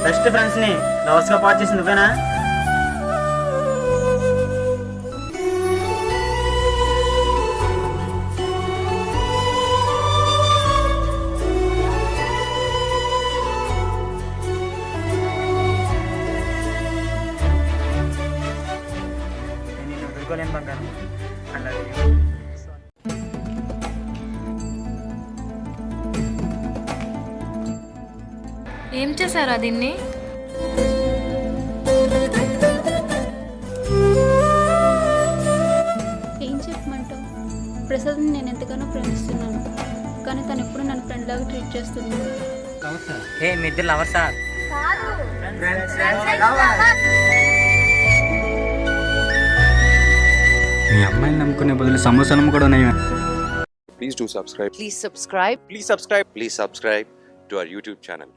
Best ఫ్రెండ్స్ని లవర్స్గా పాటు చేసింది నువ్వేనా? నేను వదులుకోలేను బంగారం. I love you. ఏం చేశారా దీన్ని? ఏం చెప్పమంటావు? ప్రసాద్ని నేను ఎంతగానో ప్రేమిస్తున్నాను, కానీ తను ఎప్పుడు నన్ను ఫ్రెండ్ లాగా ట్రీట్ చేస్తుంది. హే మీ ఇద్దరు లవర్సా? మీ అమ్మాయిని నమ్ముకునే బదులు సమోసా నమ్ముకోవడం నయం. Please do subscribe. Please subscribe. Please subscribe. Please subscribe to our YouTube channel.